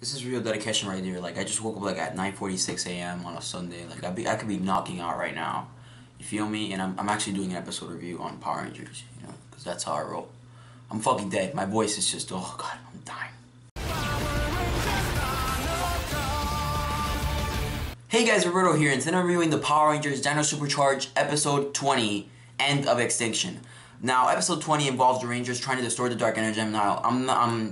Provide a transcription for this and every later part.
This is real dedication right here. Like, I just woke up like at 9:46 a.m. on a Sunday. Like, I could be knocking out right now. You feel me? And I'm actually doing an episode review on Power Rangers, you know, because that's how I roll. I'm fucking dead. My voice is just, oh god, I'm dying. Hey guys, Roberto here, and today I'm reviewing the Power Rangers Dino Super Charge episode 20, End of Extinction. Now, episode 20 involves the Rangers trying to destroy the Dark Energy Gem. Now,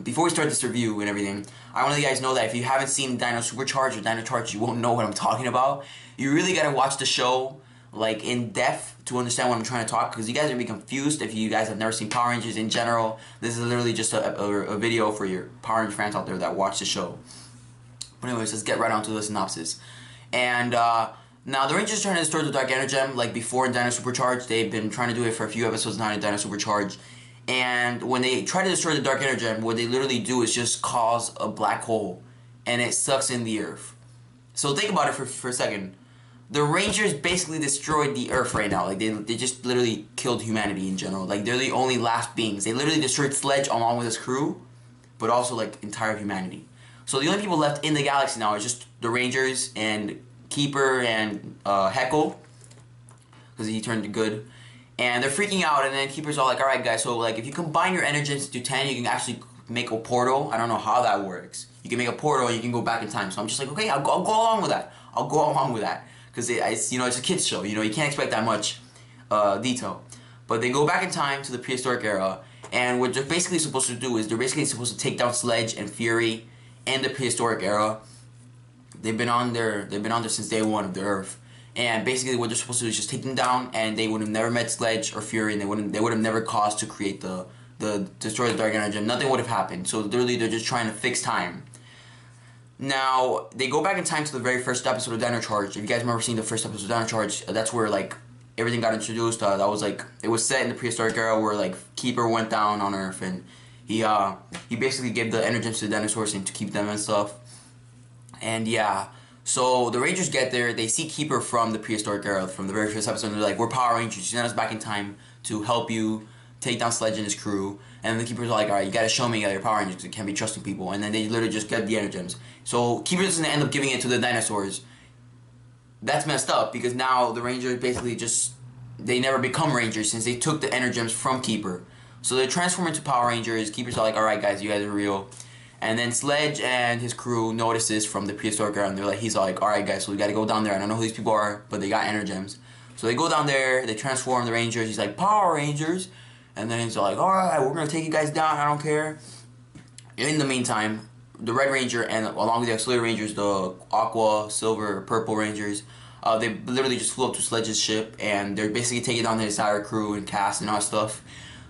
before we start this review and everything, I want to let you guys know that if you haven't seen Dino Super Charge or Dino Charge, you won't know what I'm talking about. You really gotta watch the show, like, in depth to understand what I'm trying to talk, because you guys are gonna be confused if you guys have never seen Power Rangers in general. This is literally just a video for your Power Ranger fans out there that watch the show. But anyways, let's get right on to the synopsis. And, now, the Rangers trying to destroy the Dark Energy Gem, like before in Dino Super Charge. They've been trying to do it for a few episodes now in Dino Super Charge. And when they try to destroy the Dark Energy Gem, what they literally do is just cause a black hole. And it sucks in the Earth. So think about it for a second. The Rangers basically destroyed the Earth right now. Like, they just literally killed humanity in general. Like, they're the only last beings. They literally destroyed Sledge along with his crew, but also, like, entire humanity. So the only people left in the galaxy now is just the Rangers and Keeper and Heckle, because he turned good, and they're freaking out. And then Keeper's all like, all right guys, so like if you combine your energies to 10, you can actually make a portal. I don't know how that works. You can make a portal and you can go back in time. So I'm just like, okay, I'll go along with that. I'll go along with that, because it's, you know, it's a kids show, you know, you can't expect that much detail. But they go back in time to the prehistoric era, and what they're basically supposed to do is they're basically supposed to take down Sledge and Fury in the prehistoric era. They've been on there since day one of the Earth, and basically what they're supposed to do is just take them down, and they would have never met Sledge or Fury, and they would have never caused to create the destroy the Dark Energy Gem. Nothing would have happened. So literally they're just trying to fix time. Now they go back in time to the very first episode of Dino Charge. If you guys remember seeing the first episode of Dino Charge, that's where like everything got introduced. That was like, it was set in the prehistoric era where like Keeper went down on Earth, and he basically gave the energy to the dinosaurs and to keep them and stuff. And yeah, so the Rangers get there, they see Keeper from the prehistoric era, from the very first episode, and they're like, we're Power Rangers, you sent us back in time to help you take down Sledge and his crew. And the Keeper's like, alright, you gotta show me that you're Power Rangers, because you can't be trusting people. And then they literally just get the energy gems. So Keeper's gonna end up giving it to the dinosaurs. That's messed up, because now the Rangers basically just, they never become Rangers since they took the energy gems from Keeper. So they transform into Power Rangers. Keeper's like, alright guys, you guys are real. And then Sledge and his crew notices from the prehistoric era, and he's like, alright guys, so we gotta go down there. I don't know who these people are, but they got energy gems. So they go down there, they transform the Rangers. He's like, Power Rangers. And then he's like, alright, we're gonna take you guys down, I don't care. In the meantime, the Red Ranger and along with the auxiliary Rangers, the Aqua, Silver, Purple Rangers, they literally just flew up to Sledge's ship, and they're basically taking down his entire crew and cast and all that stuff.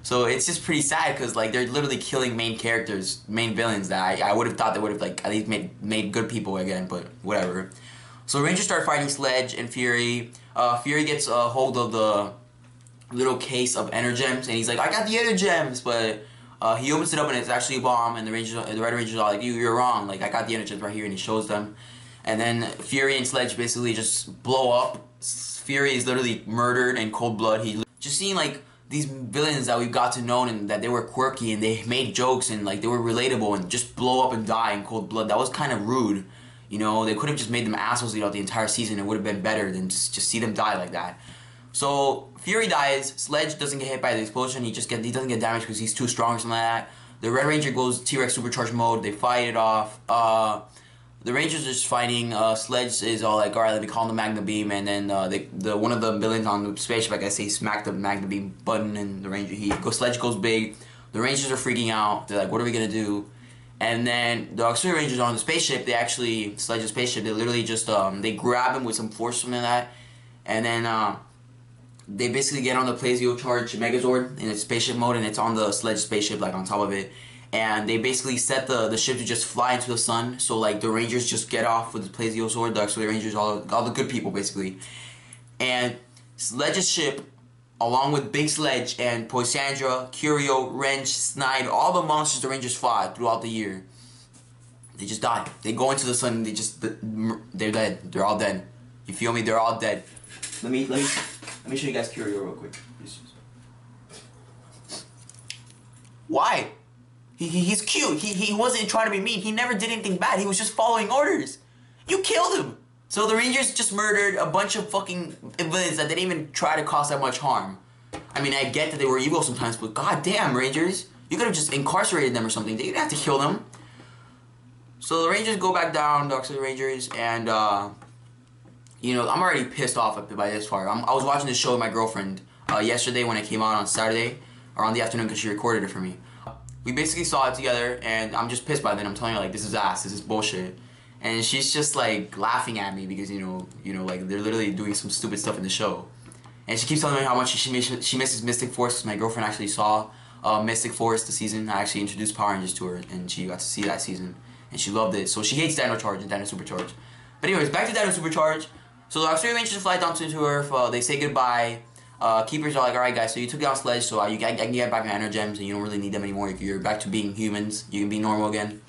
So it's just pretty sad, because like they're literally killing main characters, main villains that I would have thought they would have like at least made good people again, but whatever. So Rangers start fighting Sledge and Fury. Fury gets a hold of the little case of energy gems, and he's like, I got the energy gems, but he opens it up and it's actually a bomb, and the Red Rangers are like, you're wrong, like I got the energy gems right here, and he shows them. And then Fury and Sledge basically just blow up. Fury is literally murdered in cold blood. Just seeing like these villains that we've got to know, and that they were quirky and they made jokes and like they were relatable, and just blow up and die in cold blood. That was kind of rude, you know. They could have just made them assholes throughout the entire season. It would have been better than just see them die like that. So Fury dies. Sledge doesn't get hit by the explosion. He doesn't get damaged because he's too strong or something like that. The Red Ranger goes T-Rex supercharged mode. They fight it off. The Rangers are just fighting. Sledge is all like, alright, let me call the Magna Beam, and then one of the villains on the spaceship, I guess, he smacked the Magna Beam button, and Sledge goes big. The Rangers are freaking out. They're like, what are we gonna do? And then the auxiliary Rangers on the spaceship, Sledge's spaceship, they literally just they grab him with some force from that, and then they basically get on the Plazio Charge Megazord in its spaceship mode, and it's on the Sledge spaceship, like on top of it. And they basically set the ship to just fly into the sun. So like the Rangers just get off with the Plazio sword, the auxiliary Rangers, all the good people basically. And Sledge's ship, along with Big Sledge and Poisandra, Curio, Wrench, Snide, all the monsters the Rangers fought throughout the year, they just die. They go into the sun and they're dead. They're all dead. You feel me? They're all dead. Let me show you guys Curio real quick. Why? He's cute. He wasn't trying to be mean. He never did anything bad. He was just following orders. You killed him. So the Rangers just murdered a bunch of fucking villains that didn't even try to cause that much harm. I mean, I get that they were evil sometimes, but goddamn, Rangers, you could have just incarcerated them or something. They didn't have to kill them. So the Rangers go back down, Dark Side Rangers, and you know, I'm already pissed off by this far. I was watching this show with my girlfriend yesterday when it came out on Saturday, or on the afternoon because she recorded it for me. We basically saw it together, and I'm just pissed by it. I'm telling her, like, this is ass, this is bullshit. And she's just, like, laughing at me because, you know, like, they're literally doing some stupid stuff in the show. And she keeps telling me how much she misses Mystic Force. My girlfriend actually saw Mystic Force the season. I actually introduced Power Rangers to her, and she got to see that season. And she loved it. So she hates Dino Charge and Dino Super Charge. But anyways, back to Dino Super Charge. So the Australian Rangers fly down to Earth. They say goodbye. Keepers are like, alright guys, so you took down Sledge, so I can get back my Energems, and you don't really need them anymore. You're back to being humans. You can be normal again.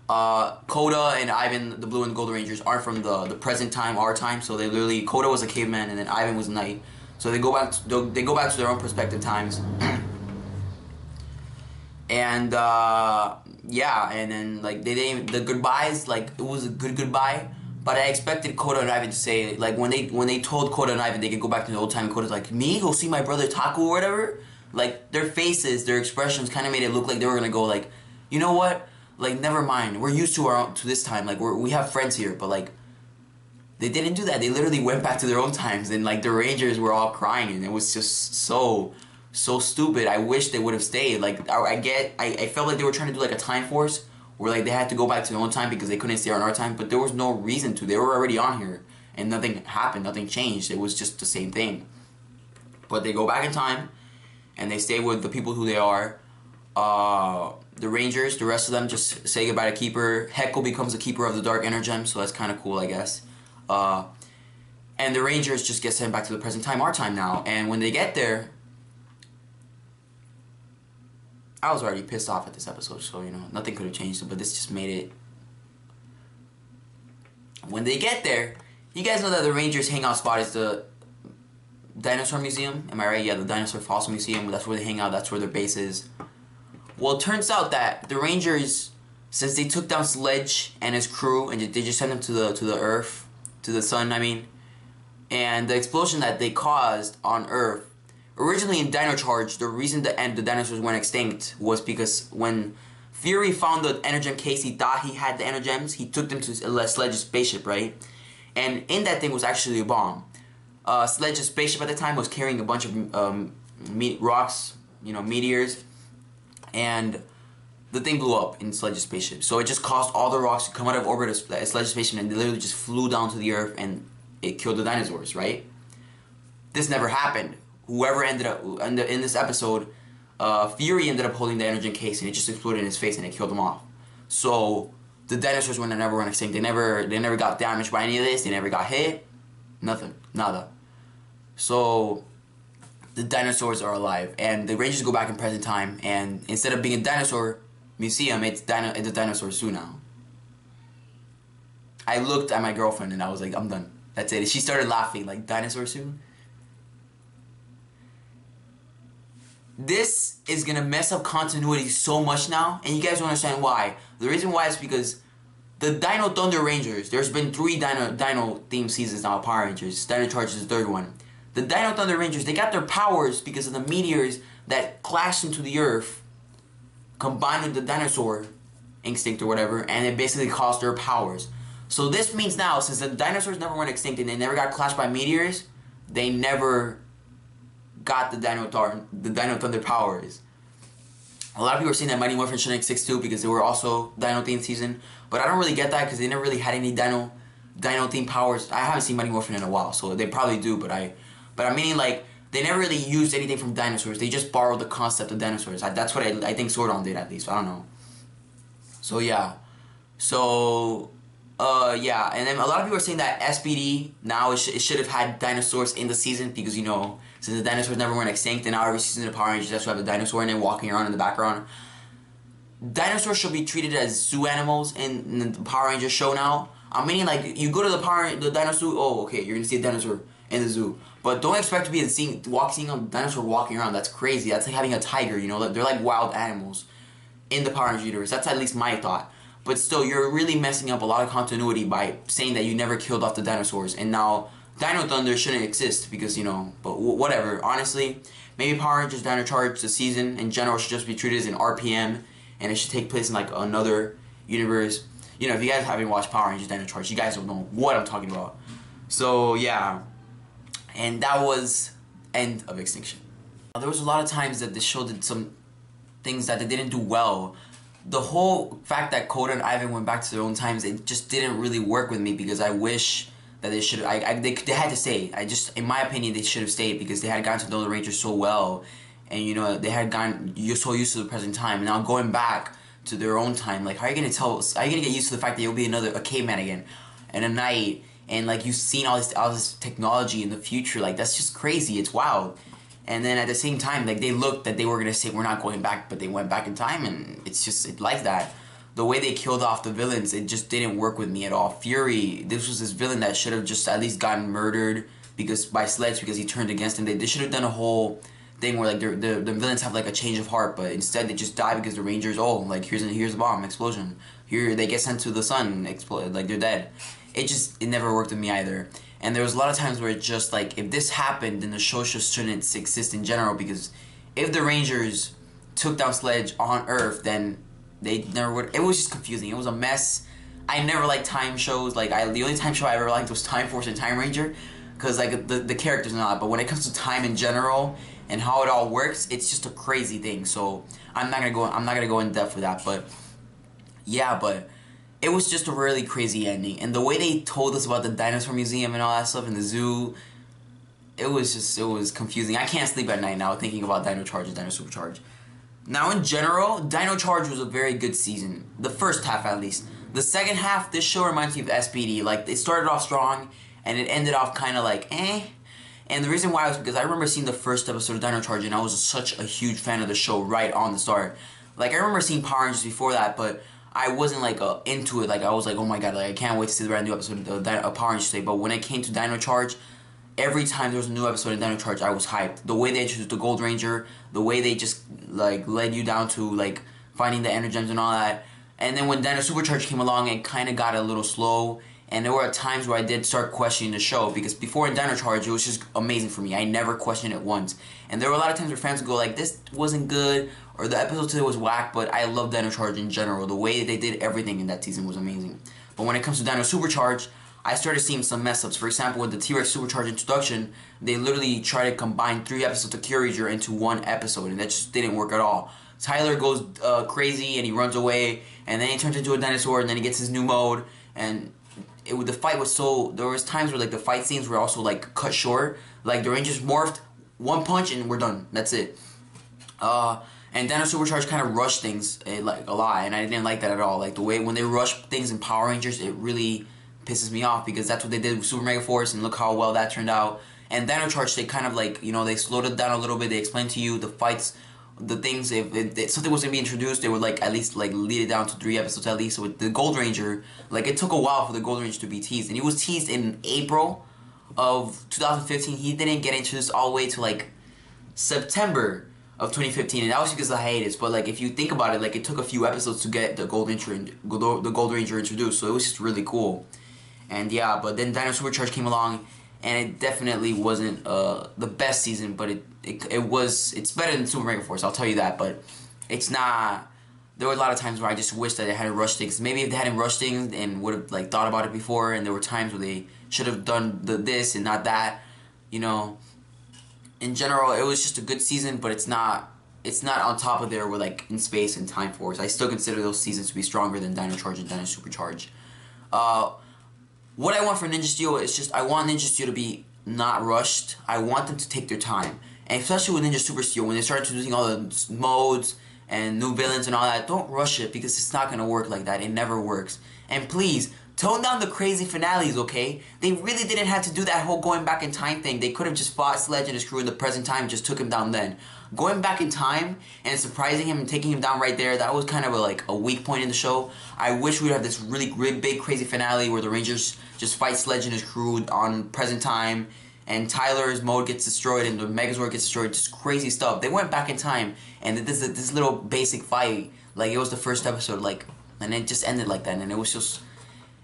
Koda and Ivan, the Blue and Gold Rangers, aren't from the present time, our time. So they literally, Koda was a caveman, and then Ivan was a knight. So they go back to their own prospective times. And yeah, and then like the goodbyes, like it was a good goodbye. But I expected Koda and Ivan to say, like, when they told Koda and Ivan they could go back to the old time, Koda's like, me? Go see my brother Taku or whatever? Like, their faces, their expressions kind of made it look like they were going to go, like, you know what? Like, never mind. We're used to this time. Like, we have friends here. But, like, they didn't do that. They literally went back to their own times. And, like, the Rangers were all crying. And it was just so stupid. I wish they would have stayed. Like, I felt like they were trying to do, like, a time force, where like they had to go back to their own time because they couldn't stay on our time, but there was no reason to. They were already on here, and nothing happened, nothing changed. It was just the same thing. But they go back in time, and they stay with the people who they are. The Rangers, the rest of them just say goodbye to Keeper. Heckle becomes the Keeper of the Dark Energem, so that's kind of cool, I guess. And the Rangers just get sent back to the present time, our time now. And when they get there, I was already pissed off at this episode, so, you know, nothing could have changed it, but this just made it. When they get there, you guys know that the Rangers' hangout spot is the Dinosaur Museum. Am I right? Yeah, the Dinosaur Fossil Museum. That's where they hang out. That's where their base is. Well, it turns out that the Rangers, since they took down Sledge and his crew, and they just sent them to the Earth, to the sun, I mean, and the explosion that they caused on Earth, originally in Dino Charge, the reason the dinosaurs went extinct was because when Fury found the Energem case, he thought he had the Energems. He took them to Sledge's spaceship, right? And in that thing was actually a bomb. Sledge's spaceship at the time was carrying a bunch of rocks, you know, meteors, and the thing blew up in Sledge's spaceship. So it just caused all the rocks to come out of orbit of Sledge's spaceship, and they literally just flew down to the Earth, and it killed the dinosaurs, right? This never happened. Whoever ended up in this episode, Fury ended up holding the Energen case, and it just exploded in his face, and it killed him off. So the dinosaurs never went extinct. They never got damaged by any of this. They never got hit. Nothing. Nada. So the dinosaurs are alive, and the Rangers go back in present time, and instead of being a dinosaur museum, it's a dinosaur zoo now. I looked at my girlfriend, and I was like, I'm done. That's it. She started laughing, like, dinosaur zoo? This is going to mess up continuity so much now, and you guys don't understand why. The reason why is because the Dino Thunder Rangers, there's been 3 Dino themed seasons now of Power Rangers. Dino Charge is the 3rd one. The Dino Thunder Rangers, they got their powers because of the meteors that clashed into the Earth, combined with the dinosaur instinct or whatever, and it basically caused their powers. So this means now, since the dinosaurs never went extinct and they never got clashed by meteors, they never got the Dino Thunder powers. A lot of people are saying that Mighty Morphin shouldn't exist too because they were also Dino themed season, but I don't really get that because they never really had any Dino themed powers. I haven't seen Mighty Morphin in a while, so they probably do, but I'm meaning, like, they never really used anything from dinosaurs. They just borrowed the concept of dinosaurs. That's what I think Sordon did, at least. I don't know. So yeah. So yeah, and then a lot of people are saying that SPD now it should have had dinosaurs in the season because, you know, since the dinosaurs never went extinct, and now every season of Power Rangers has to have a dinosaur in it walking around in the background. Dinosaurs should be treated as zoo animals in the Power Rangers show now. I'm meaning, like, you go to the dinosaur. Oh, okay, you're gonna see a dinosaur in the zoo, but don't expect to be seeing a dinosaur walking around. That's crazy. That's like having a tiger. You know, they're like wild animals. in the Power Rangers universe. That's at least my thought. But still, you're really messing up a lot of continuity by saying that you never killed off the dinosaurs, and now Dino Thunder shouldn't exist because, you know, but whatever. Honestly, maybe Power Rangers Dino Charge, the season in general, should just be treated as an RPM, and it should take place in like another universe. You know, if you guys haven't watched Power Rangers Dino Charge, you guys don't know what I'm talking about. So, yeah. And that was end of Extinction. There was a lot of times that the show did some things that they didn't do well. The whole fact that Coda and Ivan went back to their own times, it just didn't really work with me because I wish that they should. They had to stay. In my opinion, they should have stayed because they had gotten to know the Rangers so well, and you know they had gotten so used to the present time. And now going back to their own time, like how are you gonna get used to the fact that you'll be a caveman again, and a knight, and like you've seen all this technology in the future. Like that's just crazy. It's wild. And then at the same time, like they looked that they were gonna say we're not going back, but they went back in time, and it's like that. The way they killed off the villains, it just didn't work with me at all. Fury, this was this villain that should have just at least gotten murdered by Sledge because he turned against him. They should have done a whole thing where like the villains have like a change of heart, but instead they just die because the Rangers, like here's a bomb explosion. Here they get sent to the sun, explode, like they're dead. It never worked with me either. And there was a lot of times where it's just like, if this happened, then the show just shouldn't exist in general, because if the Rangers took down Sledge on Earth, then they never would. It was just confusing. It was a mess. I never liked time shows. Like the only time show I ever liked was Time Force and Time Ranger, because like the characters and all that. But when it comes to time in general and how it all works, it's just a crazy thing. So I'm not gonna go in depth with that. But yeah, it was just a really crazy ending. And the way they told us about the dinosaur museum and all that stuff in the zoo, it was confusing. I can't sleep at night now thinking about Dino Charge and Dino Super Charge. Now, in general, Dino Charge was a very good season. The first half, at least. The second half, this show reminds me of SPD. Like, it started off strong, and it ended off kind of like, eh. And the reason why was because I remember seeing the first episode of Dino Charge, and I was such a huge fan of the show right on the start. Like, I remember seeing Power Rangers before that, but I wasn't like into it. Like I was like, oh my god, like I can't wait to see the brand new episode of Power Rangers today. But when it came to Dino Charge, every time there was a new episode of Dino Charge, I was hyped. The way they introduced the Gold Ranger, the way they just like led you down to like finding the Energems and all that. And then when Dino Super Charge came along, it kind of got a little slow. And there were times where I did start questioning the show, because before in Dino Charge, it was just amazing for me. I never questioned it once. And there were a lot of times where fans would go like, this wasn't good, or the episode today was whack, but I love Dino Charge in general. The way they did everything in that season was amazing. But when it comes to Dino Super Charge, I started seeing some mess-ups. For example, with the T-Rex Super Charge introduction, they literally tried to combine 3 episodes of Q-Ranger into 1 episode, and that just didn't work at all. Tyler goes crazy, and he runs away, and then he turns into a dinosaur, and then he gets his new mode, and the fight was so... There was times where like the fight scenes were also like cut short. Like the Rangers morphed, 1 punch, and we're done. That's it. And Dino Super Charge kind of rushed things like a lot, and I didn't like that at all. Like the way when they rush things in Power Rangers, it really pisses me off, because that's what they did with Super Mega Force, and look how well that turned out. And Dino Charge, they kind of like, you know, they slowed it down a little bit. They explained to you the fights, the things. If something was gonna be introduced, they would like at least like lead it down to 3 episodes at least. So with the Gold Ranger, like it took a while for the Gold Ranger to be teased, and he was teased in April of 2015. He didn't get introduced all the way to like September of 2015, and that was because of the hiatus. But like if you think about it, like it took a few episodes to get the Gold Ranger introduced, so it was just really cool. And yeah, but then Dino Super Charge came along, and it definitely wasn't the best season, but it's better than Super Mega Force, I'll tell you that. But it's not. There were a lot of times where I just wish that they hadn't rushed things. Maybe if they hadn't rushed things and would have like thought about it before, and there were times where they should have done this and not that, you know. In general, it was just a good season, but it's not on top of there with like In Space and Time Force. I still consider those seasons to be stronger than Dino Charge and Dino Super Charge. What I want from Ninja Steel is just, I want Ninja Steel to be not rushed. I want them to take their time. And especially with Ninja Super Steel, when they start introducing all the modes and new villains and all that, don't rush it, because it's not going to work like that. It never works. And please, tone down the crazy finales, okay? They really didn't have to do that whole going back in time thing. They could have just fought Sledge and his crew in the present time and just took him down then. Going back in time and surprising him and taking him down right there, that was kind of a weak point in the show. I wish we'd have this really big crazy finale where the Rangers just fight Sledge and his crew on present time, and Tyler's mode gets destroyed and the Megazord gets destroyed. Just crazy stuff. They went back in time and did this little basic fight Like, it was the first episode, like, and it just ended like that, and it was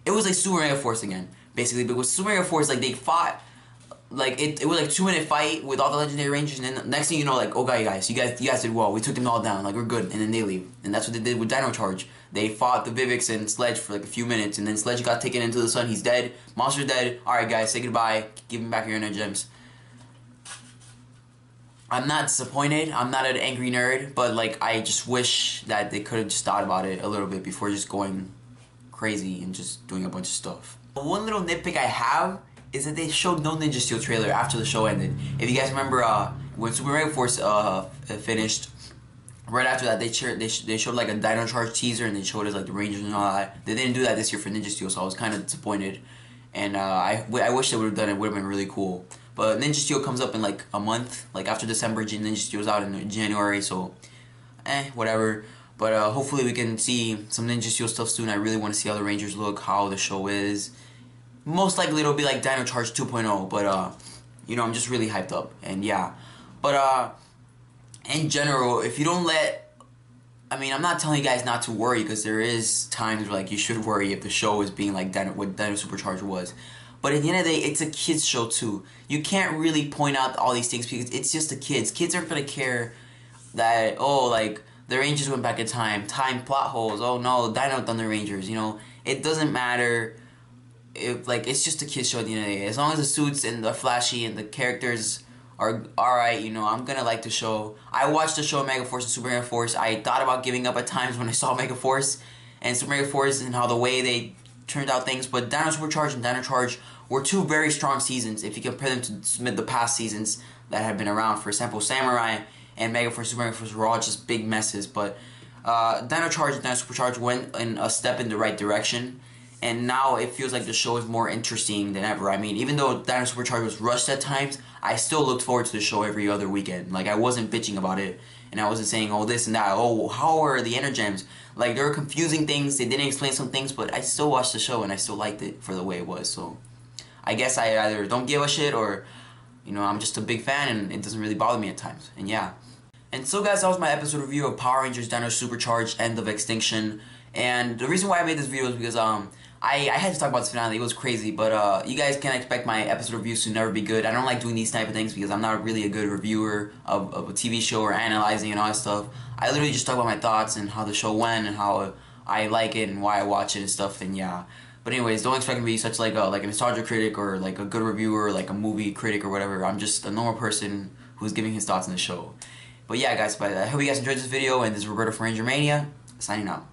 like Super Mega Force again, basically. But with Super Mega Force, like, they fought, like, it was like 2-minute fight with all the legendary rangers, and then the next thing you know, like, okay, guys, you guys did well. We took them all down. Like, we're good, and then they leave, and that's what they did with Dino Charge. They fought the Vivix and Sledge for like a few minutes, and then Sledge got taken into the sun. He's dead. Monster's dead. All right, guys, say goodbye. Give him back your energy gems. I'm not disappointed. I'm not an angry nerd, but like, I just wish that they could have just thought about it a little bit before just going crazy and just doing a bunch of stuff. One little nitpick I have is that they showed no Ninja Steel trailer after the show ended. If you guys remember, when Super Mega Force finished, right after that they showed like a Dino Charge teaser, and they showed us like the Rangers and all that. They didn't do that this year for Ninja Steel, so I was kind of disappointed. And I wish they would have done it. It would have been really cool. But Ninja Steel comes up in like a month, like after December. Ninja Steel's out in January, so whatever. But hopefully we can see some Ninja Steel stuff soon. I really want to see how the Rangers look, how the show is. Most likely it'll be like Dino Charge 2.0, but you know, I'm just really hyped up, and yeah. But in general, if you don't I mean, I'm not telling you guys not to worry, because there is times where like you should worry if the show is being like what Dino Super Charge was. But at the end of the day, it's a kids show too. You can't really point out all these things because it's just the kids. Kids aren't gonna care that, oh, like the Rangers went back in time plot holes. Oh no, Dino Thunder Rangers. You know, it doesn't matter. Like, it's just a kids show at the end of the day. As long as the suits and the flashy and the characters are alright, you know, I'm gonna like the show. I watched the show Mega Force and Super Mega Force. I thought about giving up at times when I saw Mega Force and Super Mega Force and how the way they turned out things, but Dino Super Charge and Dino Charge were two very strong seasons if you compare them to the past seasons that have been around. For example, Samurai and Mega Force, Super Mega Force were all just big messes, but Dino Charge and Dino Super Charge went in a step in the right direction, and now it feels like the show is more interesting than ever. I mean, even though Dino Super Charge was rushed at times, I still looked forward to the show every other weekend. Like, I wasn't bitching about it, and I wasn't saying, oh, this and that, oh, how are the Energems? Like, there were confusing things, they didn't explain some things, but I still watched the show, and I still liked it for the way it was. So I guess I either don't give a shit, or, you know, I'm just a big fan, and it doesn't really bother me at times. And yeah. And so, guys, that was my episode review of Power Rangers Dino Super Charge, End of Extinction. And the reason why I made this video is because I had to talk about this finale. It was crazy, but you guys can expect my episode reviews to never be good. I don't like doing these type of things because I'm not really a good reviewer of a TV show or analyzing and all that stuff. I literally just talk about my thoughts and how the show went and how I like it and why I watch it and stuff, and yeah. But anyways, don't expect me to be such like a nostalgia critic or like a good reviewer or like a movie critic or whatever. I'm just a normal person who's giving his thoughts on the show. But yeah, guys, I hope you guys enjoyed this video, and this is Roberto from Ranger Mania, signing out.